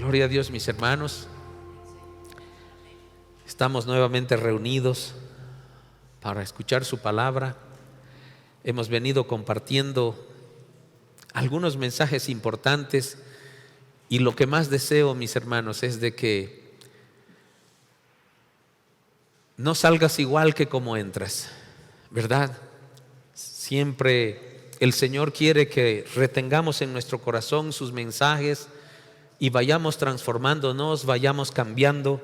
Gloria a Dios, mis hermanos. Estamos nuevamente reunidos para escuchar su palabra. Hemos venido compartiendo algunos mensajes importantes y lo que más deseo, mis hermanos, es de que no salgas igual que como entras, ¿verdad? Siempre el Señor quiere que retengamos en nuestro corazón sus mensajes y vayamos transformándonos, vayamos cambiando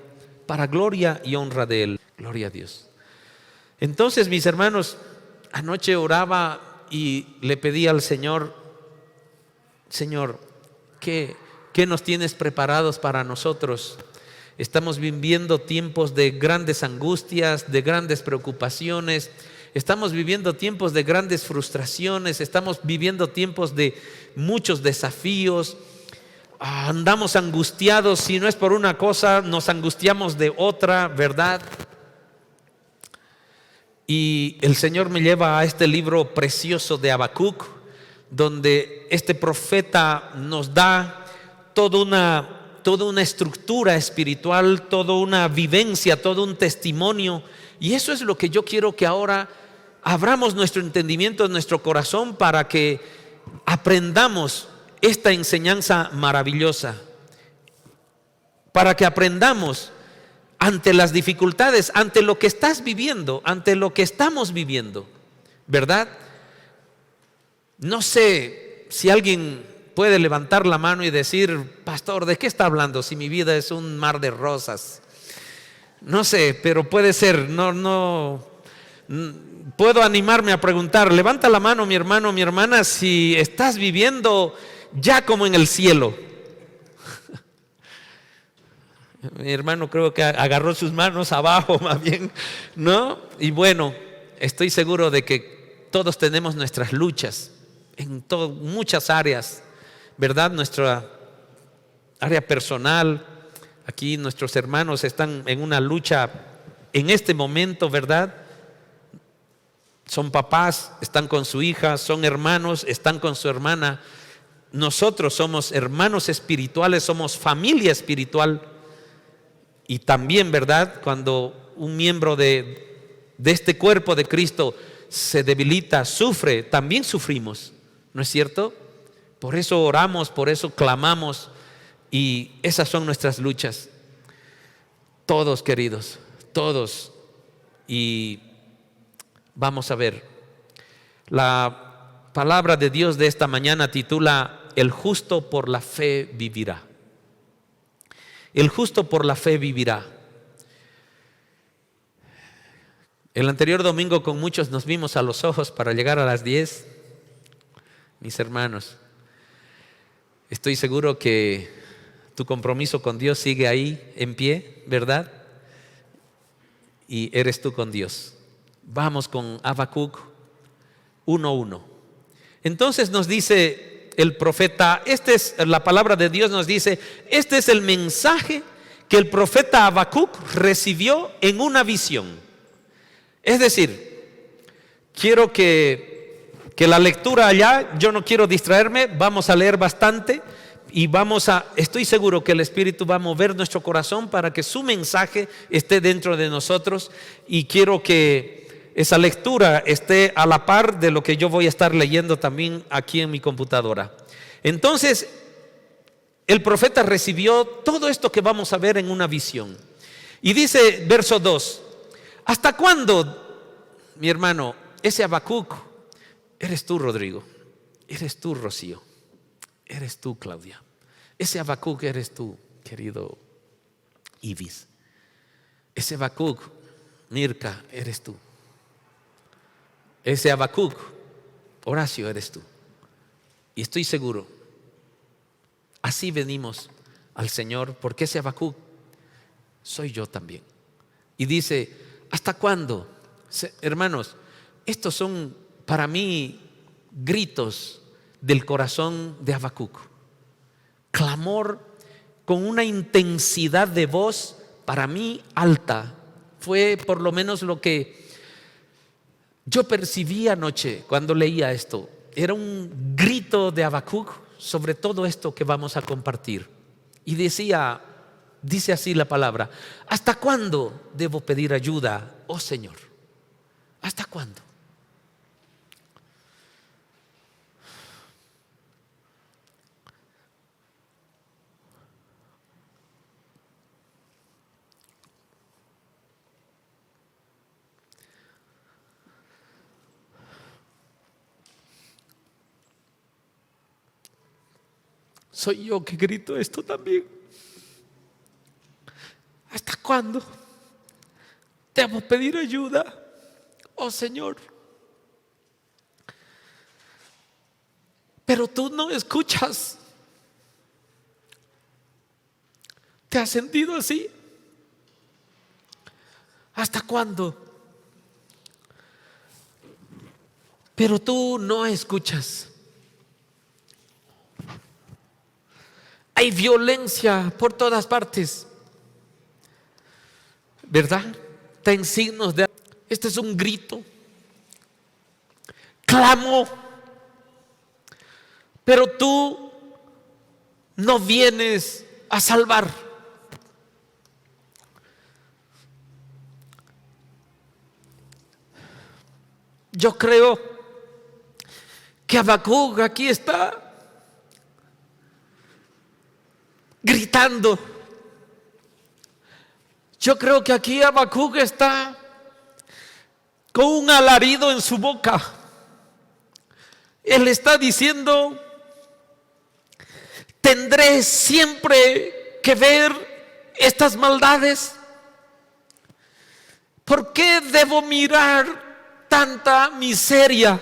para gloria y honra de Él. Gloria a Dios. Entonces, mis hermanos, anoche oraba y le pedí al Señor: Señor, ¿qué nos tienes preparados para nosotros? Estamos viviendo tiempos de grandes angustias, de grandes preocupaciones. Estamos viviendo tiempos de grandes frustraciones. Estamos viviendo tiempos de muchos desafíos. Andamos angustiados. Si no es por una cosa, nos angustiamos de otra, ¿verdad? Y el Señor me lleva a este libro precioso de Habacuc, donde este profeta nos da toda una estructura espiritual, toda una vivencia, todo un testimonio. Y eso es lo que yo quiero que ahora abramos nuestro entendimiento, nuestro corazón, para que aprendamos esta enseñanza maravillosa, para que aprendamos ante las dificultades, ante lo que estás viviendo, ante lo que estamos viviendo, ¿verdad? No sé si alguien puede levantar la mano y decir: pastor, ¿de qué está hablando? Si mi vida es un mar de rosas. No sé, pero puede ser. No puedo animarme a preguntar: levanta la mano, mi hermano, mi hermana, si estás viviendo ya como en el cielo. Mi hermano creo que agarró sus manos abajo más bien, ¿no? Y bueno, estoy seguro de que todos tenemos nuestras luchas en muchas áreas, ¿verdad? Nuestra área personal. Aquí nuestros hermanos están en una lucha en este momento, ¿verdad? Son papás, están con su hija, son hermanos, están con su hermana. Nosotros somos hermanos espirituales, somos familia espiritual. Y también, ¿verdad?, cuando un miembro de este cuerpo de Cristo se debilita, sufre, también sufrimos, ¿no es cierto? Por eso oramos, por eso clamamos, y esas son nuestras luchas. Todos, queridos, todos. Y vamos a ver, la palabra de Dios de esta mañana titula: el justo por la fe vivirá. El justo por la fe vivirá. El anterior domingo con muchos nos vimos a los ojos para llegar a las 10. Mis hermanos, estoy seguro que tu compromiso con Dios sigue ahí en pie, ¿verdad? Y eres tú con Dios. Vamos con Habacuc 1:1. Entonces nos dice el profeta, la palabra de Dios nos dice: este es el mensaje que el profeta Habacuc recibió en una visión. Es decir, quiero que la lectura allá, yo no quiero distraerme, vamos a leer bastante y estoy seguro que el Espíritu va a mover nuestro corazón para que su mensaje esté dentro de nosotros, y quiero que esa lectura esté a la par de lo que yo voy a estar leyendo también aquí en mi computadora. Entonces, el profeta recibió todo esto que vamos a ver en una visión. Y dice, verso 2: ¿hasta cuándo, mi hermano? Ese Habacuc eres tú, Rodrigo. Eres tú, Rocío. Eres tú, Claudia. Ese Habacuc eres tú, querido Ibis. Ese Habacuc, Mirka, eres tú. Ese Habacuc, Horacio, eres tú. Y estoy seguro, así venimos al Señor, porque ese Habacuc soy yo también. Y dice: ¿hasta cuándo? Hermanos, estos son para mí gritos del corazón de Habacuc. Clamor con una intensidad de voz para mí alta. Fue por lo menos lo que yo percibí anoche cuando leía esto. Era un grito de Habacuc sobre todo esto que vamos a compartir. Y dice así la palabra: ¿hasta cuándo debo pedir ayuda, oh Señor? ¿Hasta cuándo? Soy yo que grito esto también. ¿Hasta cuándo debo pedir ayuda, oh Señor? Pero tú no escuchas. ¿Te has sentido así? ¿Hasta cuándo? Pero tú no escuchas. Hay violencia por todas partes, ¿verdad? Está en signos de... Este es un grito, clamo, pero tú no vienes a salvar. Yo creo que Habacuc aquí está gritando. Yo creo que aquí Habacuc está con un alarido en su boca. Él está diciendo: ¿tendré siempre que ver estas maldades? ¿Por qué debo mirar tanta miseria?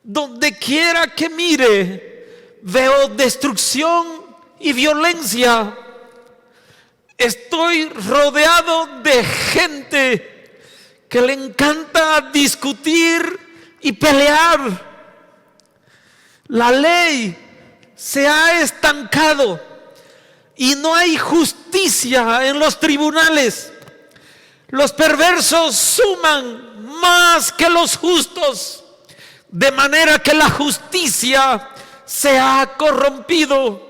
Donde quiera que mire, veo destrucción y violencia. Estoy rodeado de gente que le encanta discutir y pelear. La ley se ha estancado y no hay justicia en los tribunales. Los perversos suman más que los justos, de manera que la justicia se ha corrompido.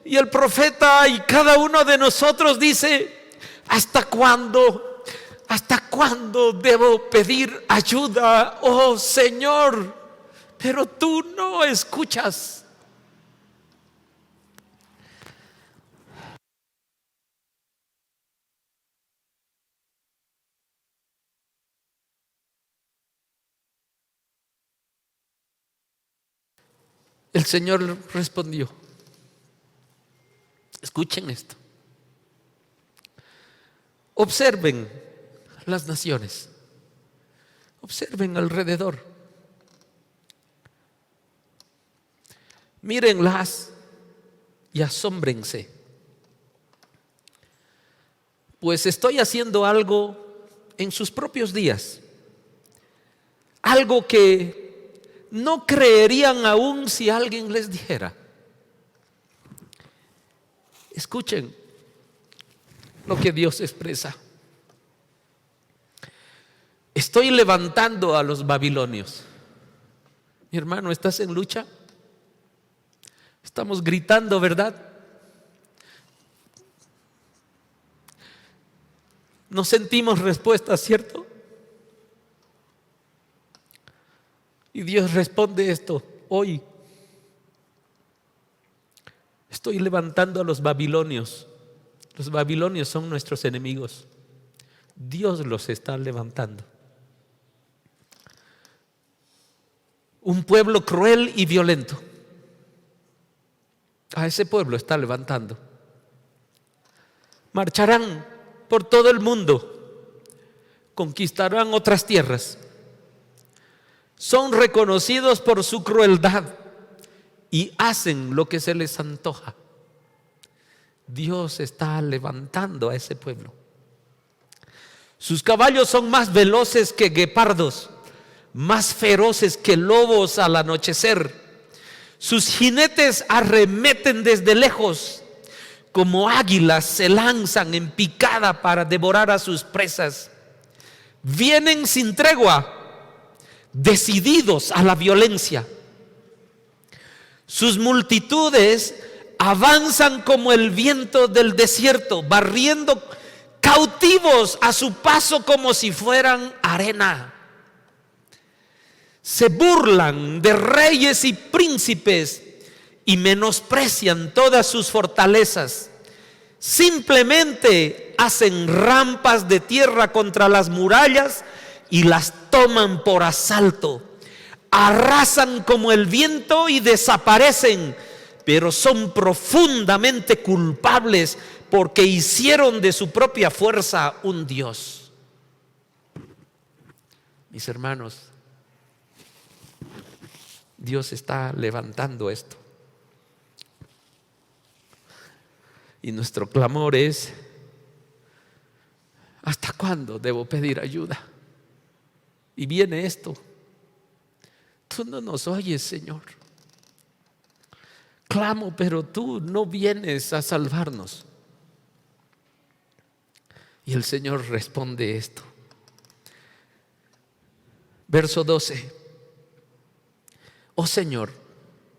Y el profeta y cada uno de nosotros dice: ¿hasta cuándo? ¿Hasta cuándo debo pedir ayuda, oh Señor? Pero tú no escuchas. El Señor respondió. Escuchen esto. Observen las naciones. Observen alrededor. Mírenlas y asómbrense. Pues estoy haciendo algo en sus propios días. Algo que no creerían aún si alguien les dijera. Escuchen lo que Dios expresa. Estoy levantando a los babilonios. Mi hermano, ¿estás en lucha? Estamos gritando, ¿verdad? No sentimos respuesta, ¿cierto? Y Dios responde esto hoy. Estoy levantando a los babilonios. Los babilonios son nuestros enemigos. Dios los está levantando. Un pueblo cruel y violento. A ese pueblo está levantando. Marcharán por todo el mundo. Conquistarán otras tierras. Son reconocidos por su crueldad y hacen lo que se les antoja. Dios está levantando a ese pueblo. Sus caballos son más veloces que guepardos, más feroces que lobos al anochecer. Sus jinetes arremeten desde lejos, como águilas se lanzan en picada para devorar a sus presas. Vienen sin tregua, decididos a la violencia. Sus multitudes avanzan como el viento del desierto, barriendo cautivos a su paso como si fueran arena. Se burlan de reyes y príncipes y menosprecian todas sus fortalezas. Simplemente hacen rampas de tierra contra las murallas y las toman por asalto. Arrasan como el viento y desaparecen, pero son profundamente culpables porque hicieron de su propia fuerza un Dios. Mis hermanos, Dios está levantando esto. Y nuestro clamor es: ¿hasta cuándo debo pedir ayuda? Y viene esto: tú no nos oyes, Señor. Clamo, pero tú no vienes a salvarnos. Y el Señor responde esto. Verso 12. Oh Señor,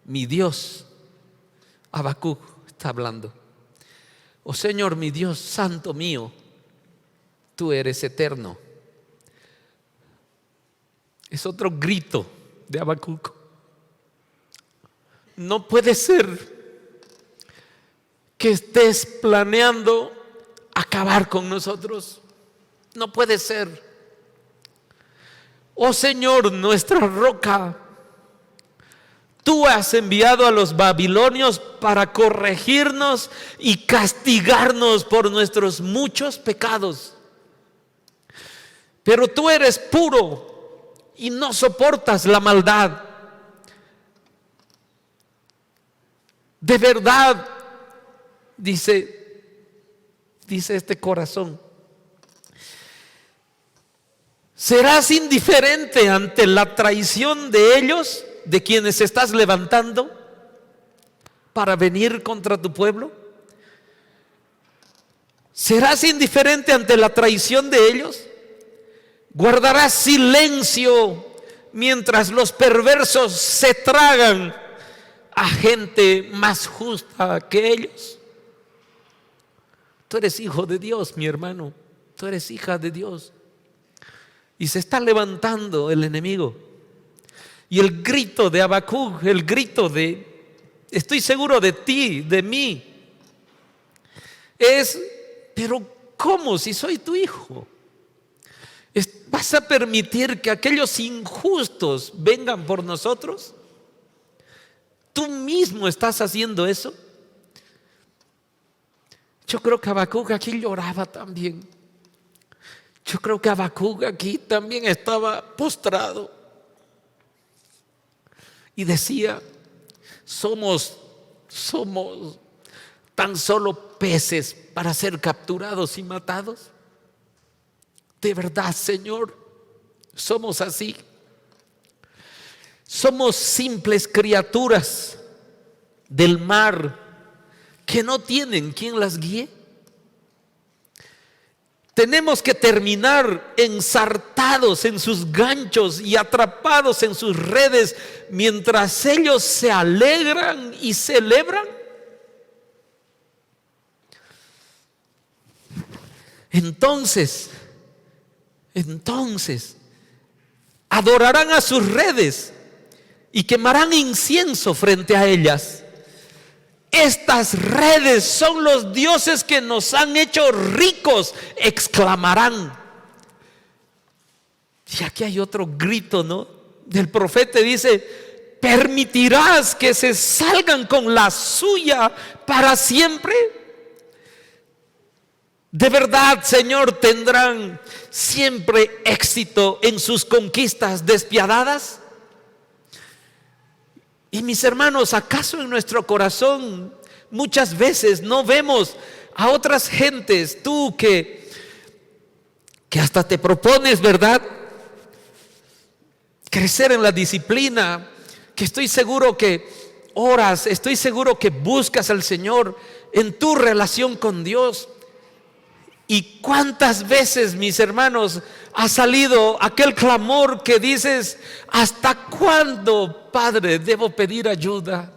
mi Dios, Habacuc está hablando. Oh Señor, mi Dios, santo mío, tú eres eterno. Es otro grito de Habacuc. No puede ser que estés planeando acabar con nosotros. No puede ser. Oh Señor, nuestra roca, tú has enviado a los babilonios para corregirnos y castigarnos por nuestros muchos pecados. Pero tú eres puro y no soportas la maldad. De verdad, dice este corazón, ¿serás indiferente ante la traición de ellos, de quienes estás levantando para venir contra tu pueblo? ¿Serás indiferente ante la traición de ellos? ¿Guardarás silencio mientras los perversos se tragan a gente más justa que ellos? Tú eres hijo de Dios, mi hermano. Tú eres hija de Dios. Y se está levantando el enemigo. Y el grito de Habacuc, el grito de, estoy seguro de ti, de mí, es: pero ¿cómo si soy tu hijo? ¿Vas a permitir que aquellos injustos vengan por nosotros? ¿Tú mismo estás haciendo eso? Yo creo que Habacuc aquí lloraba también. Yo creo que Habacuc aquí también estaba postrado y decía: somos tan solo peces para ser capturados y matados. De verdad, Señor, somos así. Somos simples criaturas del mar que no tienen quien las guíe. Tenemos que terminar ensartados en sus ganchos y atrapados en sus redes mientras ellos se alegran y celebran. Entonces adorarán a sus redes y quemarán incienso frente a ellas. Estas redes son los dioses que nos han hecho ricos, exclamarán. Y aquí hay otro grito, ¿no? Del profeta, dice: ¿permitirás que se salgan con la suya para siempre? De verdad, Señor, ¿tendrán siempre éxito en sus conquistas despiadadas? Y mis hermanos, ¿acaso en nuestro corazón muchas veces no vemos a otras gentes, tú que hasta te propones, ¿verdad?, crecer en la disciplina, que estoy seguro que oras, estoy seguro que buscas al Señor en tu relación con Dios? ¿Y cuántas veces, mis hermanos, ha salido aquel clamor que dices: ¿hasta cuándo, Padre, debo pedir ayuda?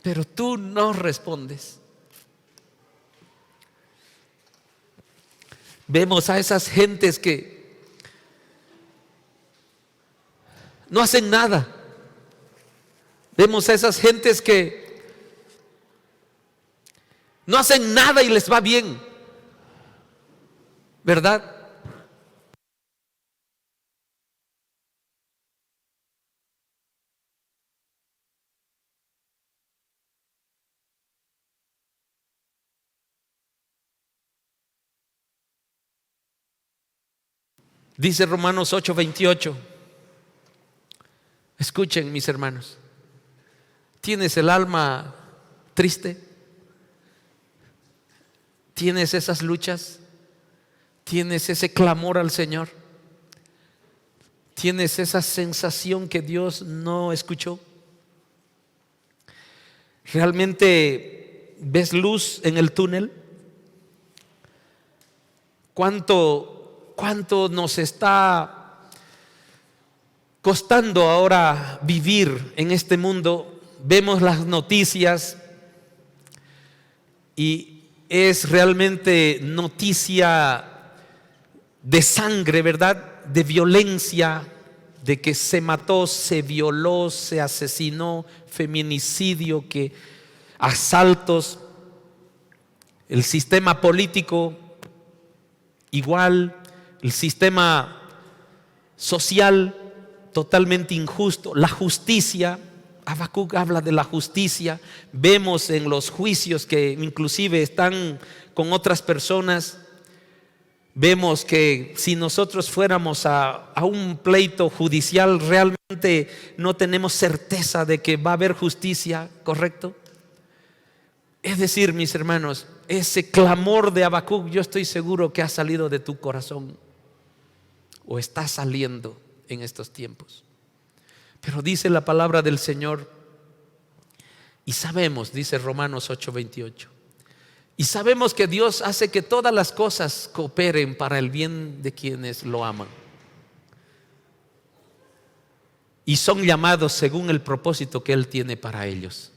pero tú no respondes. Vemos a esas gentes que no hacen nada. Vemos a esas gentes que no hacen nada y les va bien, ¿verdad? Dice Romanos 8:28. Escuchen, mis hermanos. ¿Tienes el alma triste? ¿Tienes esas luchas? ¿Tienes ese clamor al Señor? ¿Tienes esa sensación que Dios no escuchó? ¿Realmente ves luz en el túnel? ¿Cuánto nos está costando ahora vivir en este mundo? Vemos las noticias y es realmente noticia de sangre, ¿verdad? De violencia, de que se mató, se violó, se asesinó, feminicidio, que asaltos, el sistema político igual, el sistema social totalmente injusto, la justicia. Habacuc habla de la justicia. Vemos en los juicios que inclusive están con otras personas. Vemos que si nosotros fuéramos a un pleito judicial, realmente no tenemos certeza de que va a haber justicia, ¿correcto? Es decir, mis hermanos, ese clamor de Habacuc, yo estoy seguro que ha salido de tu corazón o está saliendo en estos tiempos. Pero dice la palabra del Señor, y sabemos, dice Romanos 8:28, y sabemos que Dios hace que todas las cosas cooperen para el bien de quienes lo aman y son llamados según el propósito que Él tiene para ellos.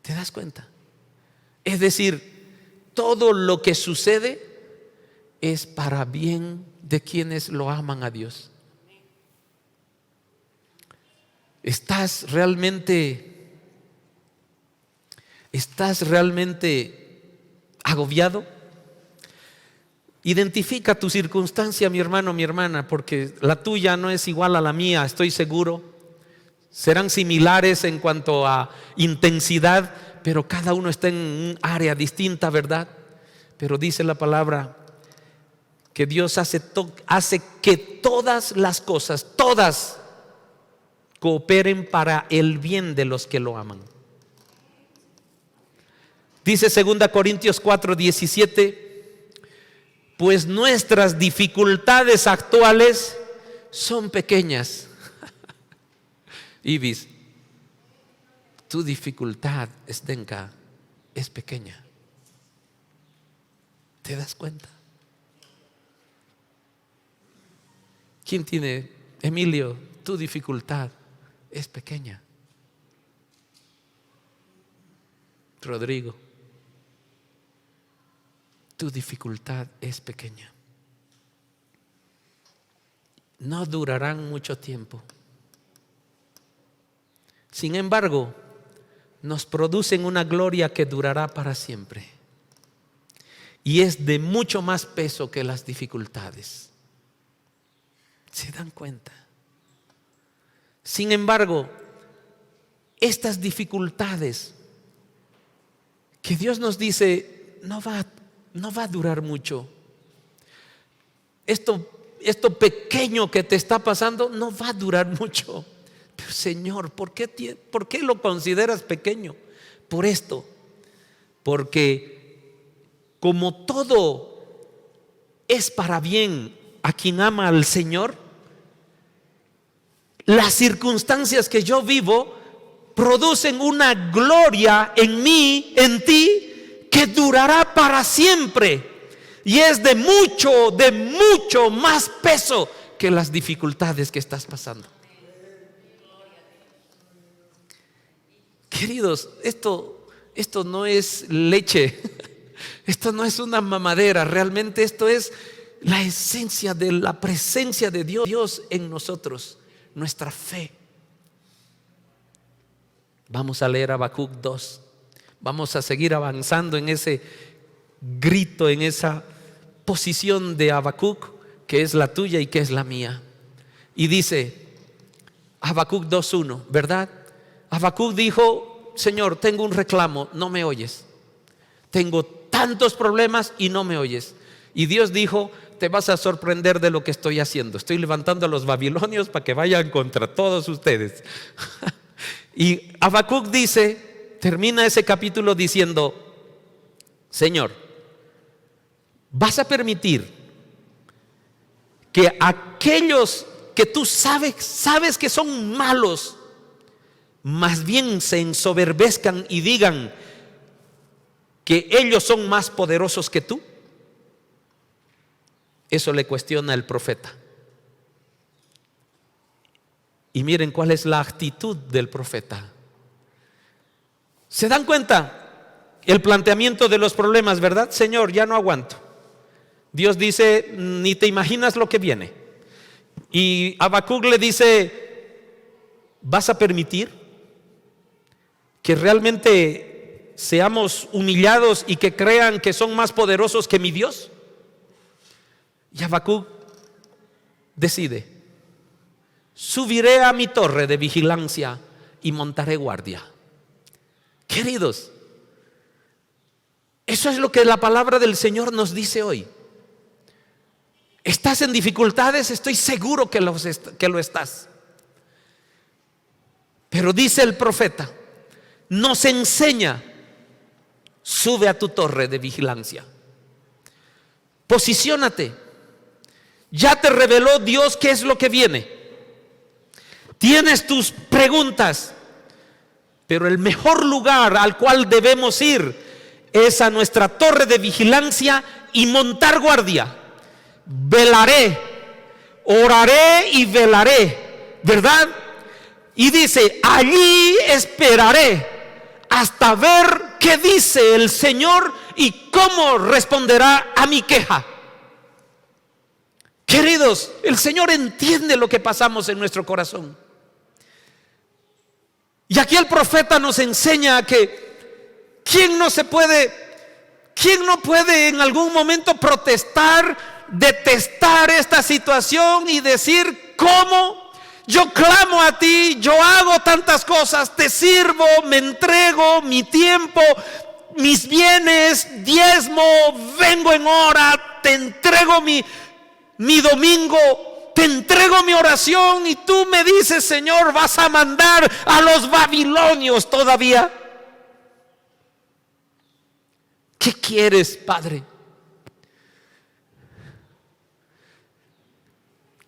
¿Te das cuenta? Es decir, todo lo que sucede es para bien de quienes lo aman a Dios. ¿Estás realmente agobiado? Identifica tu circunstancia, mi hermano, mi hermana, porque la tuya no es igual a la mía, estoy seguro. Serán similares en cuanto a intensidad, pero cada uno está en un área distinta, ¿verdad? Pero dice la palabra que Dios hace que todas las cosas, todas, cooperen para el bien de los que lo aman. Dice 2 Corintios 4:17, pues nuestras dificultades actuales son pequeñas. Ibis, tu dificultad, Estenka, es pequeña. ¿Te das cuenta? ¿Quién tiene? Emilio, tu dificultad es pequeña. Rodrigo, tu dificultad es pequeña. No durarán mucho tiempo. Sin embargo, nos producen una gloria que durará para siempre. Y es de mucho más peso que las dificultades. ¿Se dan cuenta? Sin embargo, estas dificultades que Dios nos dice no va a durar mucho. Esto pequeño que te está pasando no va a durar mucho. Pero Señor, ¿por qué lo consideras pequeño? Por esto, porque como todo es para bien a quien ama al Señor, las circunstancias que yo vivo producen una gloria en mí, en ti, que durará para siempre y es de mucho más peso que las dificultades que estás pasando. Queridos, esto no es leche, esto no es una mamadera, realmente esto es la esencia de la presencia de Dios en nosotros, nuestra fe. Vamos a leer Habacuc 2, vamos a seguir avanzando en ese grito, en esa posición de Habacuc, que es la tuya y que es la mía. Y dice Habacuc 2:1, ¿verdad? Habacuc dijo: Señor, tengo un reclamo, no me oyes. Tengo tantos problemas y no me oyes. Y Dios dijo: te vas a sorprender de lo que estoy haciendo. Estoy levantando a los babilonios para que vayan contra todos ustedes. Y Habacuc dice, termina ese capítulo diciendo: Señor, vas a permitir que aquellos que tú sabes que son malos, más bien se ensoberbezcan y digan que ellos son más poderosos que tú. Eso le cuestiona el profeta. Y miren cuál es la actitud del profeta. ¿Se dan cuenta? El planteamiento de los problemas, ¿verdad? Señor, ya no aguanto. Dios dice: ni te imaginas lo que viene. Y Habacuc le dice: ¿vas a permitir que realmente seamos humillados y que crean que son más poderosos que mi Dios? Y Habacuc decide: subiré a mi torre de vigilancia y montaré guardia. Queridos, eso es lo que la palabra del Señor nos dice hoy. ¿Estás en dificultades? Estoy seguro que lo estás. Pero dice el profeta, nos enseña: sube a tu torre de vigilancia, posiciónate. Ya te reveló Dios qué es lo que viene. Tienes tus preguntas, pero el mejor lugar al cual debemos ir es a nuestra torre de vigilancia y montar guardia. Velaré, oraré y velaré, ¿verdad? Y dice: allí esperaré hasta ver qué dice el Señor y cómo responderá a mi queja. Queridos, el Señor entiende lo que pasamos en nuestro corazón. Y aquí el profeta nos enseña que ¿quién no puede en algún momento protestar, detestar esta situación y decir: ¿cómo? Yo clamo a ti, yo hago tantas cosas, te sirvo, me entrego mi tiempo, mis bienes, diezmo, vengo en hora, te entrego mi domingo, te entrego mi oración, y tú me dices: Señor, vas a mandar a los babilonios todavía. ¿Qué quieres, Padre?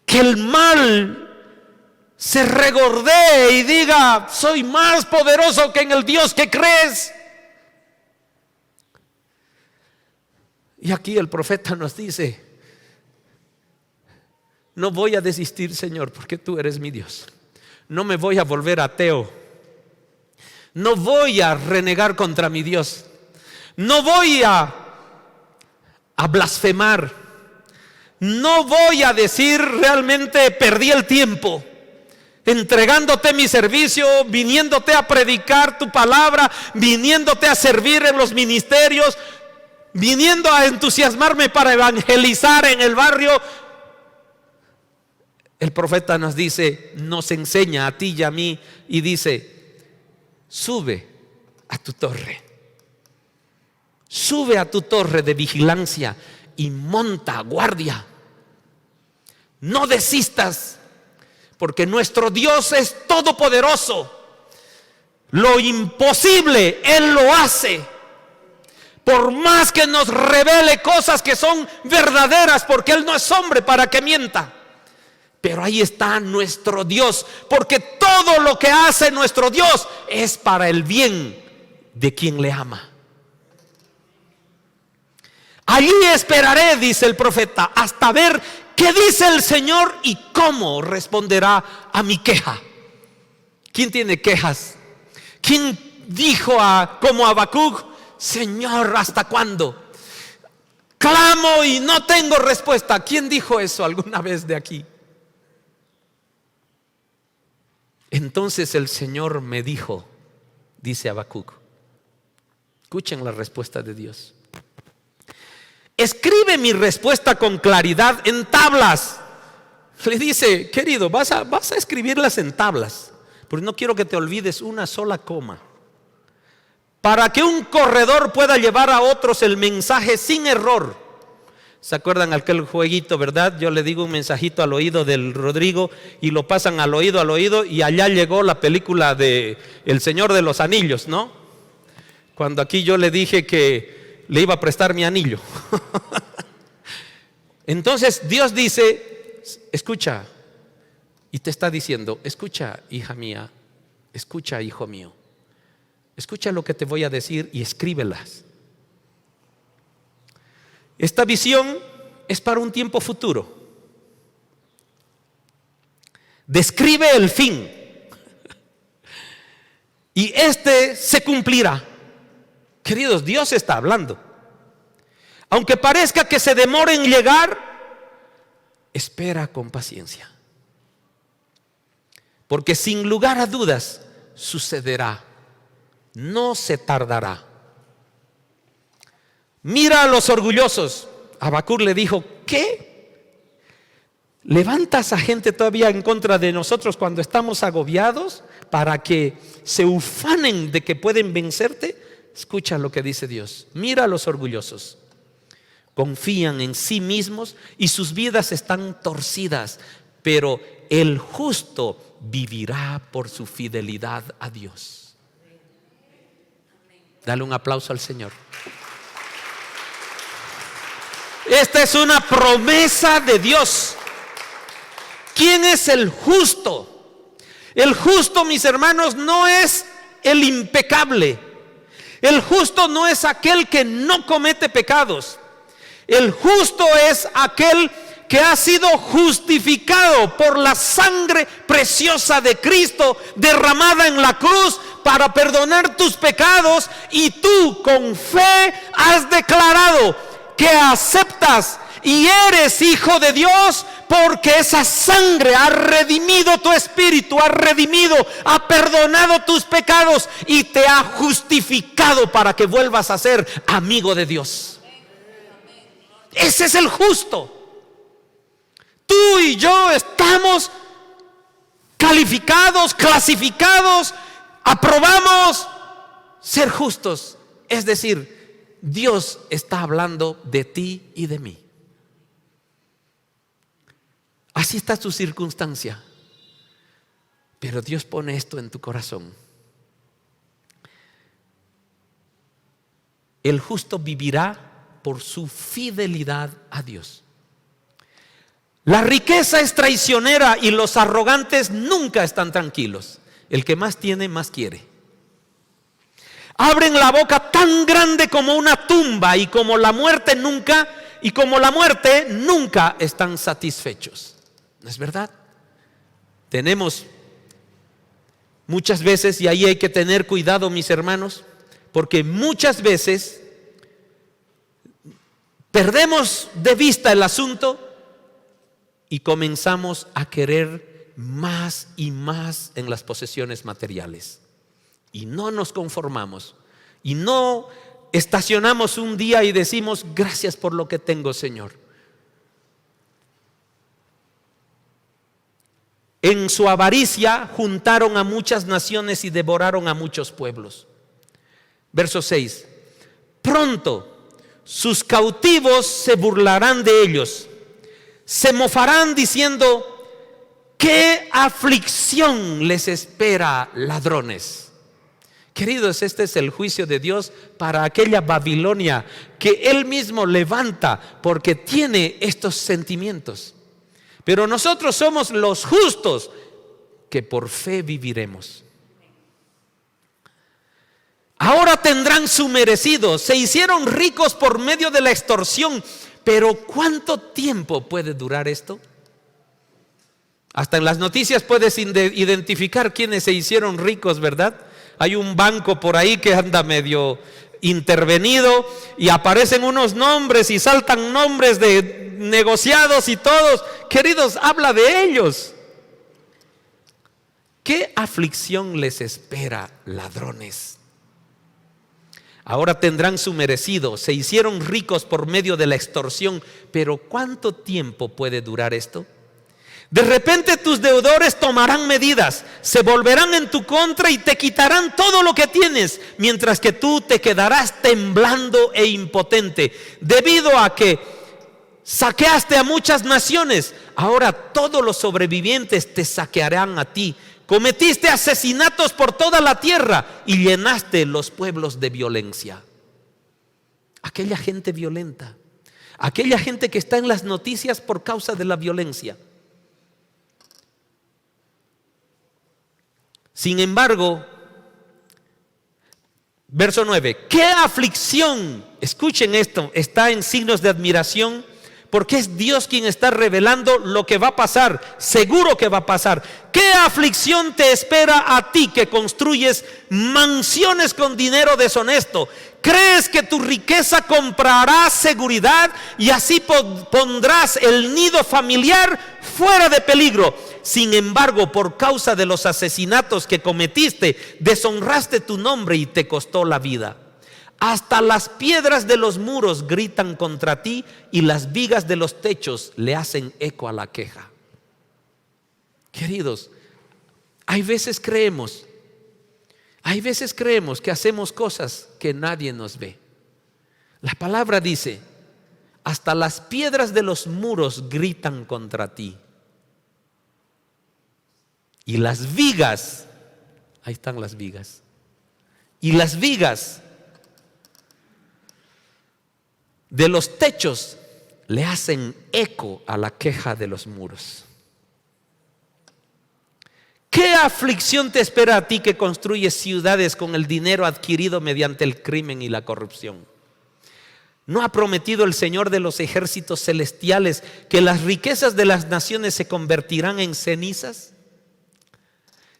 Que el mal se regordee y diga: soy más poderoso que en el Dios que crees. Y aquí el profeta nos dice: no voy a desistir, Señor, porque tú eres mi Dios. No me voy a volver ateo. No voy a renegar contra mi Dios. No voy a blasfemar. No voy a decir realmente perdí el tiempo entregándote mi servicio, viniéndote a predicar tu palabra, viniéndote a servir en los ministerios, viniendo a entusiasmarme para evangelizar en el barrio. El profeta nos dice, nos enseña a ti y a mí, y dice: sube a tu torre. Sube a tu torre de vigilancia y monta guardia. No desistas, porque nuestro Dios es todopoderoso. Lo imposible Él lo hace. Por más que nos revele cosas que son verdaderas, porque Él no es hombre para que mienta. Pero ahí está nuestro Dios, porque todo lo que hace nuestro Dios es para el bien de quien le ama. Allí esperaré, dice el profeta, hasta ver qué dice el Señor y cómo responderá a mi queja. ¿Quién tiene quejas? ¿Quién dijo como Habacuc: Señor, ¿hasta cuándo? Clamo y no tengo respuesta. ¿Quién dijo eso alguna vez de aquí? Entonces el Señor me dijo, dice Habacuc, escuchen la respuesta de Dios: escribe mi respuesta con claridad en tablas. Le dice: querido, vas a escribirlas en tablas, porque no quiero que te olvides una sola coma, para que un corredor pueda llevar a otros el mensaje sin error. ¿Se acuerdan aquel jueguito, verdad? Yo le digo un mensajito al oído del Rodrigo y lo pasan al oído, y allá llegó la película de El Señor de los Anillos, ¿no? Cuando aquí yo le dije que le iba a prestar mi anillo. Entonces Dios dice: escucha, y te está diciendo: escucha, hija mía, escucha, hijo mío, escucha lo que te voy a decir y escríbelas. Esta visión es para un tiempo futuro. Describe el fin y este se cumplirá. Queridos, Dios está hablando. Aunque parezca que se demore en llegar, espera con paciencia, porque sin lugar a dudas sucederá, no se tardará. Mira a los orgullosos. Habacuc le dijo: ¿qué? ¿Levantas a gente todavía en contra de nosotros cuando estamos agobiados para que se ufanen de que pueden vencerte? Escucha lo que dice Dios: mira a los orgullosos, confían en sí mismos y sus vidas están torcidas, pero el justo vivirá por su fidelidad a Dios. Dale un aplauso al Señor. Esta es una promesa de Dios. ¿Quién es el justo? El justo, mis hermanos, no es el impecable. El justo no es aquel que no comete pecados. El justo es aquel que ha sido justificado por la sangre preciosa de Cristo derramada en la cruz para perdonar tus pecados, y tú con fe has declarado que aceptas y eres hijo de Dios, porque esa sangre ha redimido tu espíritu, ha perdonado tus pecados y te ha justificado para que vuelvas a ser amigo de Dios. Ese es el justo. Tú y yo estamos calificados, clasificados, aprobamos ser justos. Es decir, Dios está hablando de ti y de mí. Así está tu circunstancia, pero Dios pone esto en tu corazón: el justo vivirá por su fidelidad a Dios. La riqueza es traicionera y los arrogantes nunca están tranquilos. El que más tiene, más quiere. Abren la boca tan grande como una tumba, y como la muerte nunca están satisfechos. ¿No es verdad? Tenemos muchas veces, y ahí hay que tener cuidado, mis hermanos, porque muchas veces perdemos de vista el asunto y comenzamos a querer más y más en las posesiones materiales. Y no nos conformamos, y no estacionamos un día y decimos: gracias por lo que tengo, Señor. En su avaricia juntaron a muchas naciones y devoraron a muchos pueblos. Verso 6: pronto sus cautivos se burlarán de ellos, se mofarán diciendo: ¿qué aflicción les espera, ladrones? Queridos, este es el juicio de Dios para aquella Babilonia que Él mismo levanta porque tiene estos sentimientos. Pero nosotros somos los justos que por fe viviremos. Ahora tendrán su merecido. Se hicieron ricos por medio de la extorsión. Pero ¿cuánto tiempo puede durar esto? Hasta en las noticias puedes identificar quienes se hicieron ricos, ¿verdad? Hay un banco por ahí que anda medio intervenido y aparecen unos nombres y saltan nombres de negociados y todos. Queridos, habla de ellos. ¿Qué aflicción les espera, ladrones? Ahora tendrán su merecido. Se hicieron ricos por medio de la extorsión. Pero ¿cuánto tiempo puede durar esto? De repente tus deudores tomarán medidas, se volverán en tu contra y te quitarán todo lo que tienes, mientras que tú te quedarás temblando e impotente, debido a que saqueaste a muchas naciones. Ahora todos los sobrevivientes te saquearán a ti. Cometiste asesinatos por toda la tierra y llenaste los pueblos de violencia. Aquella gente violenta, aquella gente que está en las noticias por causa de la violencia. Sin embargo, verso 9, ¿qué aflicción? Escuchen esto, está en signos de admiración, porque es Dios quien está revelando lo que va a pasar, seguro que va a pasar. ¿Qué aflicción te espera a ti que construyes mansiones con dinero deshonesto? ¿Crees que tu riqueza comprará seguridad y así pondrás el nido familiar fuera de peligro? Sin embargo, por causa de los asesinatos que cometiste, deshonraste tu nombre y te costó la vida. Hasta las piedras de los muros gritan contra ti y las vigas de los techos le hacen eco a la queja. Queridos, hay veces creemos que hacemos cosas que nadie nos ve. La palabra dice, hasta las piedras de los muros gritan contra ti. Y las vigas, ahí están las vigas. Y las vigas de los techos le hacen eco a la queja de los muros. ¿Qué aflicción te espera a ti que construyes ciudades con el dinero adquirido mediante el crimen y la corrupción? ¿No ha prometido el Señor de los ejércitos celestiales que las riquezas de las naciones se convertirán en cenizas?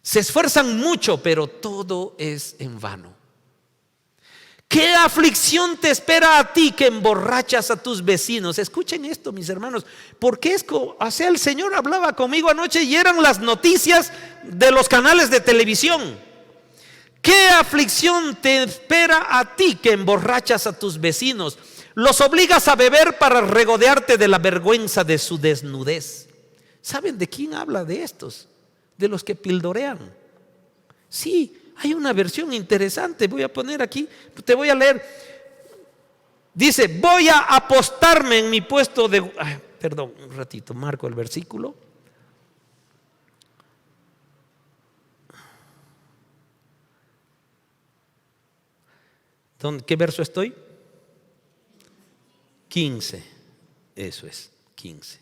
Se esfuerzan mucho, pero todo es en vano. ¿Qué aflicción te espera a ti que emborrachas a tus vecinos? Escuchen esto, mis hermanos, porque el Señor hablaba conmigo anoche y eran las noticias de los canales de televisión. ¿Qué aflicción te espera a ti que emborrachas a tus vecinos? Los obligas a beber para regodearte de la vergüenza de su desnudez. ¿Saben de quién habla de estos? De los que pildorean. Sí, hay una versión interesante, voy a poner aquí, te voy a leer. Dice, voy a apostarme en mi puesto de... perdón, un ratito, marco el versículo. ¿Qué verso estoy? 15. Eso es, 15.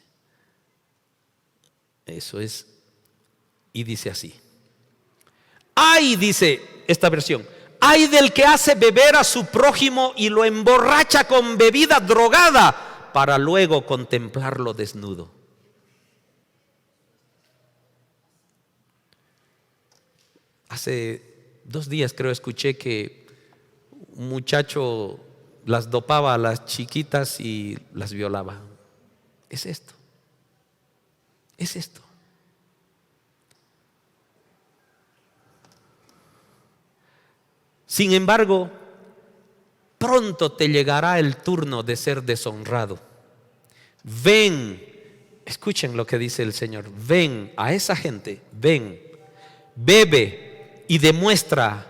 Eso es. Y dice así. Ay, dice esta versión, ay del que hace beber a su prójimo y lo emborracha con bebida drogada para luego contemplarlo desnudo. Hace 2 días creo escuché que un muchacho las dopaba a las chiquitas y las violaba. Es esto. Es esto. Sin embargo, pronto te llegará el turno de ser deshonrado. Ven, escuchen lo que dice el Señor. Ven a esa gente, ven, bebe y demuestra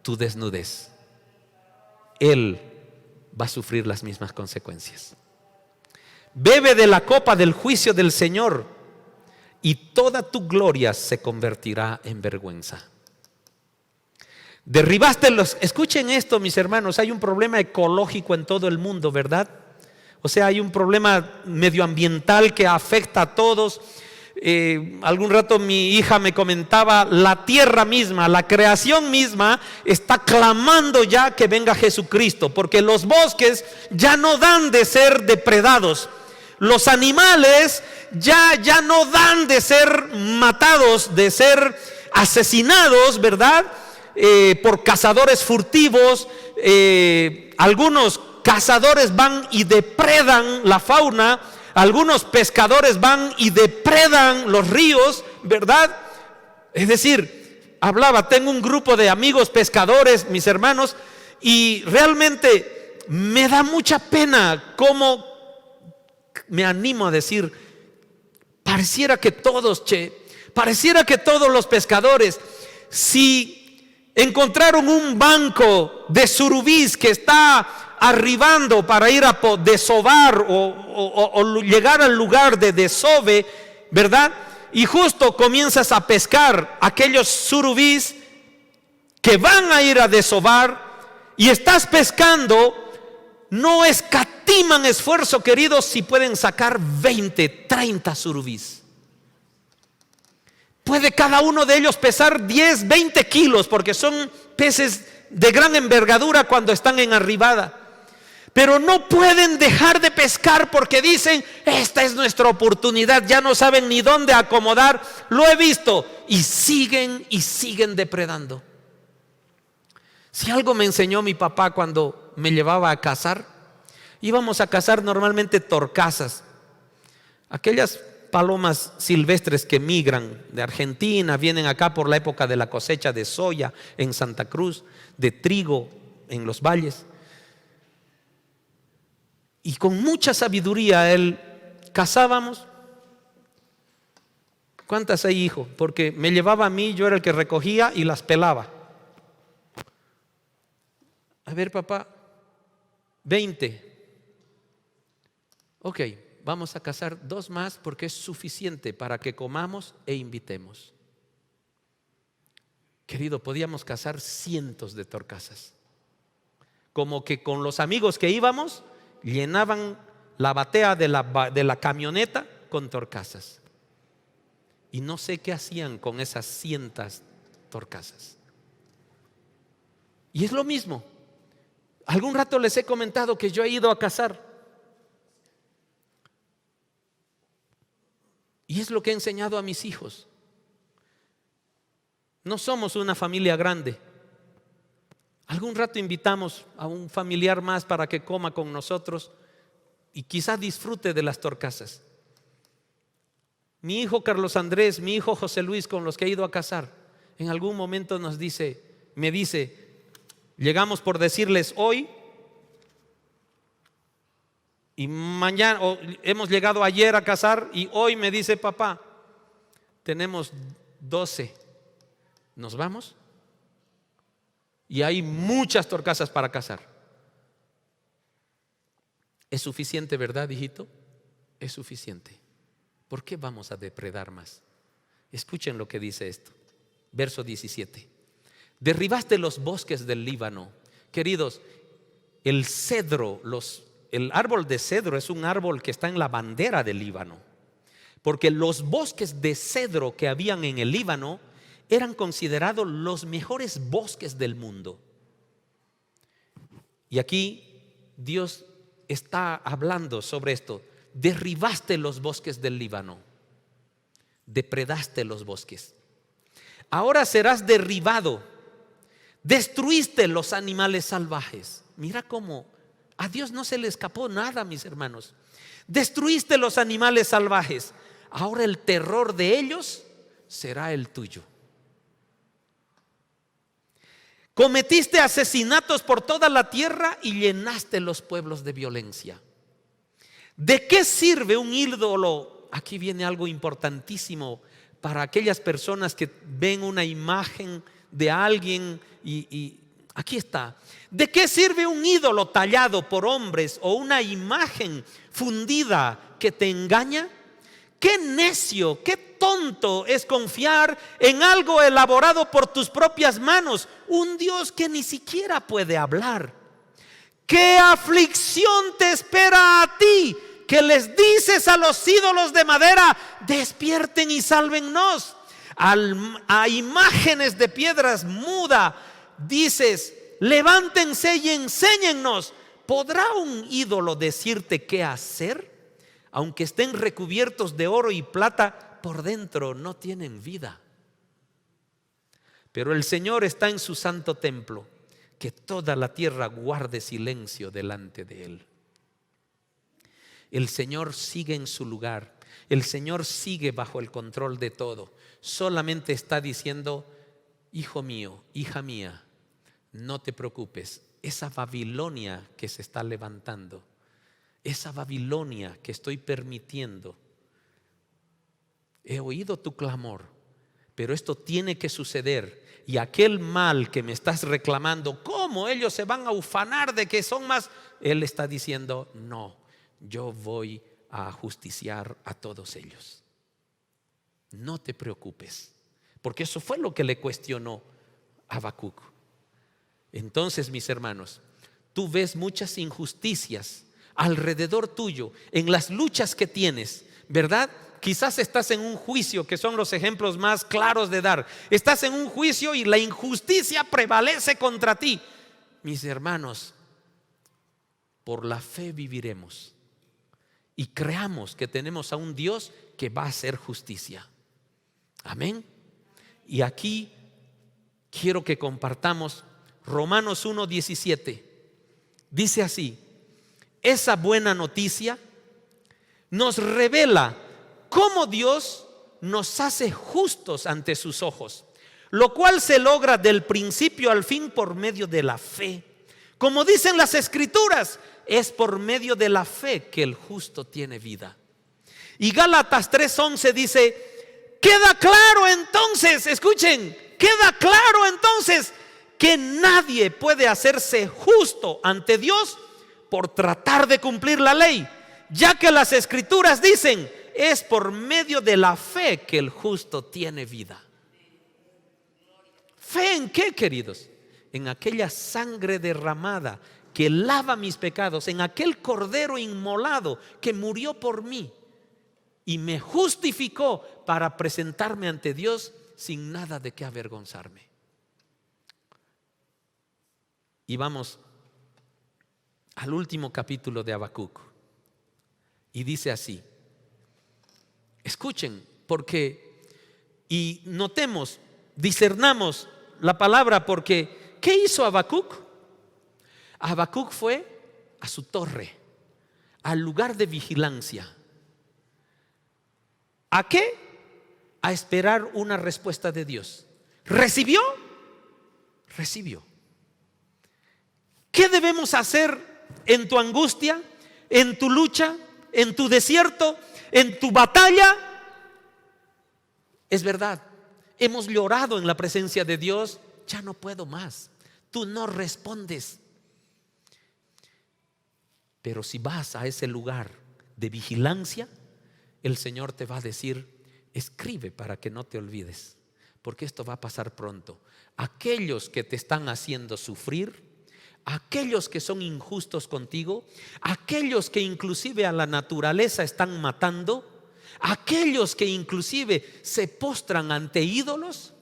tu desnudez. Él va a sufrir las mismas consecuencias. Bebe de la copa del juicio del Señor y toda tu gloria se convertirá en vergüenza. Derribaste escuchen esto, mis hermanos, hay un problema ecológico en todo el mundo, ¿verdad? O sea, hay un problema medioambiental que afecta a todos. Algún rato mi hija me comentaba, la tierra misma, la creación misma está clamando ya que venga Jesucristo, porque los bosques ya no dan de ser depredados. Los animales ya no dan de ser matados, de ser asesinados, ¿verdad? por cazadores furtivos. Algunos cazadores van y depredan la fauna. Algunos pescadores van y depredan los ríos, ¿verdad? Es decir, tengo un grupo de amigos pescadores, mis hermanos, y realmente me da mucha pena cómo me animo a decir, pareciera que todos los pescadores, si encontraron un banco de surubís que está arribando para ir a desovar o llegar al lugar de desove, ¿verdad? Y justo comienzas a pescar aquellos surubís que van a ir a desovar y estás pescando, no escatiman esfuerzo, queridos, si pueden sacar 20, 30 surubís. Puede cada uno de ellos pesar 10, 20 kilos, porque son peces de gran envergadura cuando están en arribada. Pero no pueden dejar de pescar porque dicen, esta es nuestra oportunidad, ya no saben ni dónde acomodar. Lo he visto y siguen depredando. Si algo me enseñó mi papá cuando me llevaba a cazar, íbamos a cazar normalmente torcasas, aquellas palomas silvestres que migran de Argentina, vienen acá por la época de la cosecha de soya en Santa Cruz, de trigo en los valles. Y con mucha sabiduría él cazábamos. ¿Cuántas hay, hijo? Porque me llevaba a mí, yo era el que recogía y las pelaba. A ver, papá, 20. Ok, vamos a cazar 2 más porque es suficiente para que comamos e invitemos. Querido, podíamos cazar cientos de torcasas. Como que con los amigos que íbamos, llenaban la batea de la camioneta con torcasas. Y no sé qué hacían con esas cientos torcasas. Y es lo mismo. Algún rato les he comentado que yo he ido a cazar. Y es lo que he enseñado a mis hijos. No somos una familia grande. Algún rato invitamos a un familiar más para que coma con nosotros y quizás disfrute de las torcasas. Mi hijo Carlos Andrés, mi hijo José Luis, con los que he ido a cazar, en algún momento me dice, llegamos por decirles hoy y mañana, o hemos llegado ayer a cazar y hoy me dice, papá, tenemos 12, ¿nos vamos? Y hay muchas torcasas para cazar. ¿Es suficiente, verdad, hijito? Es suficiente. ¿Por qué vamos a depredar más? Escuchen lo que dice esto. Verso 17. Derribaste los bosques del Líbano. Queridos, el cedro, el árbol de cedro es un árbol que está en la bandera del Líbano. Porque los bosques de cedro que habían en el Líbano eran considerados los mejores bosques del mundo. Y aquí Dios está hablando sobre esto. Derribaste los bosques del Líbano, depredaste los bosques. Ahora serás derribado. Destruiste los animales salvajes. Mira cómo a Dios no se le escapó nada, mis hermanos. Destruiste los animales salvajes. Ahora el terror de ellos será el tuyo. Cometiste asesinatos por toda la tierra y llenaste los pueblos de violencia. ¿De qué sirve un ídolo? Aquí viene algo importantísimo para aquellas personas que ven una imagen de alguien y aquí está. ¿De qué sirve un ídolo tallado por hombres o una imagen fundida que te engaña? Qué necio, qué tonto es confiar en algo elaborado por tus propias manos, un Dios que ni siquiera puede hablar. ¿Qué aflicción te espera a ti que les dices a los ídolos de madera, despierten y sálvennos? A imágenes de piedras muda dices, levántense y enséñennos. ¿Podrá un ídolo decirte qué hacer? Aunque estén recubiertos de oro y plata, por dentro no tienen vida. Pero el Señor está en su santo templo, que toda la tierra guarde silencio delante de Él. El Señor sigue en su lugar, el Señor sigue bajo el control de todo. Solamente está diciendo: hijo mío, hija mía, no te preocupes. Esa Babilonia que se está levantando, esa Babilonia que estoy permitiendo, he oído tu clamor, pero esto tiene que suceder. Y aquel mal que me estás reclamando, ¿cómo ellos se van a ufanar de que son más? Él está diciendo: no, yo voy a justiciar a todos ellos. No te preocupes, porque eso fue lo que le cuestionó a Habacuc. Entonces, mis hermanos, tú ves muchas injusticias alrededor tuyo, en las luchas que tienes, ¿verdad? Quizás estás en un juicio, que son los ejemplos más claros de dar. Estás en un juicio y la injusticia prevalece contra ti. Mis hermanos, por la fe viviremos y creamos que tenemos a un Dios que va a hacer justicia. Amén. Y aquí quiero que compartamos Romanos 1:17. Dice así: esa buena noticia nos revela cómo Dios nos hace justos ante sus ojos, lo cual se logra del principio al fin por medio de la fe. Como dicen las Escrituras, es por medio de la fe que el justo tiene vida. Y Gálatas 3:11 dice: queda claro entonces, escuchen, queda claro entonces que nadie puede hacerse justo ante Dios por tratar de cumplir la ley, ya que las Escrituras dicen: es por medio de la fe que el justo tiene vida. ¿Fe en qué, queridos? En aquella sangre derramada que lava mis pecados, en aquel cordero inmolado que murió por mí y me justificó para presentarme ante Dios sin nada de qué avergonzarme. Y vamos al último capítulo de Habacuc, y dice así. Escuchen, y notemos, discernamos la palabra, porque ¿qué hizo Habacuc? Habacuc fue a su torre, al lugar de vigilancia. ¿A qué? A esperar una respuesta de Dios. ¿Recibió? Recibió. ¿Qué debemos hacer en tu angustia, en tu lucha, en tu desierto, en tu batalla? Es verdad, hemos llorado en la presencia de Dios: ya no puedo más, tú no respondes. Pero si vas a ese lugar de vigilancia, el Señor te va a decir: escribe para que no te olvides, porque esto va a pasar pronto. Aquellos que te están haciendo sufrir, aquellos que son injustos contigo, aquellos que inclusive a la naturaleza están matando, aquellos que inclusive se postran ante ídolos,